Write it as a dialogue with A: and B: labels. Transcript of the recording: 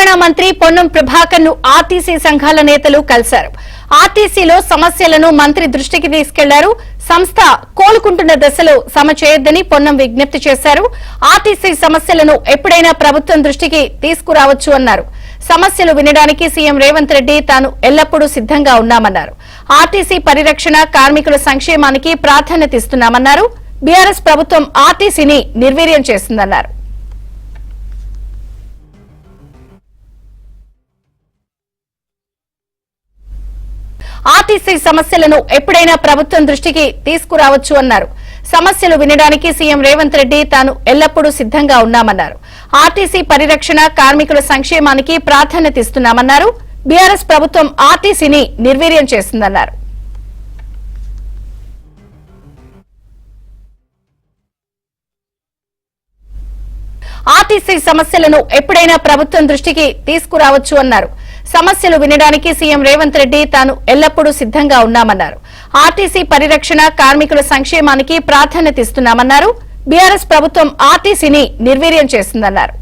A: రక్షణ మంత్రి పొన్నం ప్రభాకర్ ను ఆర్టీసీ సంఘాల నేతలు కలిశారు. ఆర్టీసీలో సమస్యలను మంత్రి దృష్టికి తీసుకెళ్లారు. సంస్థ కోలుకుంటున్న దశలో సమ చేయొద్దని పొన్నం విజ్ఞప్తి చేశారు. ఆర్టీసీ సమస్యలను ఎప్పుడైనా ప్రభుత్వం దృష్టికి తీసుకురావచ్చు అన్నారు. సమస్యలు వినడానికి సీఎం రేవంత్ రెడ్డి తాను ఎల్లప్పుడూ సిద్ధంగా ఉన్నామన్నారు. ఆర్టీసీ పరిరక్షణ, కార్మికుల సంక్షేమానికి ప్రాధాన్యత ఇస్తున్నామన్నారు. బీఆర్ఎస్ ప్రభుత్వం ఆర్టీసీని నిర్వీర్యం చేసిందన్నారు. ఆర్టీసీ సమస్యలను ఎప్పుడైనా ప్రభుత్వం దృష్టికి తీసుకురావచ్చు అన్నారు. సమస్యలు వినడానికి సీఎం రేవంత్ రెడ్డి తాను ఎల్లప్పుడూ సిద్ధంగా ఉన్నామన్నారు. ఆర్టీసీ పరిరక్షణ, కార్మికుల సంక్షేమానికి ప్రాధాన్యత ఇస్తున్నామన్నారు. బీఆర్ఎస్ ప్రభుత్వం ఆర్టీసీని నిర్వీర్యం చేసిందన్నారు. ఆర్టీసీ సమస్యలను ఎప్పుడైనా ప్రభుత్వం దృష్టికి తీసుకురావచ్చు అన్నారు. సమస్యలు వినడానికి సీఎం రేవంత్ రెడ్డి తాను ఎల్లప్పుడూ సిద్ధంగా ఉన్నామన్నారు. ఆర్టీసీ పరిరక్షణ, కార్మికుల సంక్షేమానికి ప్రాధాన్యత ఇస్తున్నామన్నారు. బీఆర్ఎస్ ప్రభుత్వం ఆర్టీసీని నిర్వీర్యం చేసిందన్నారు.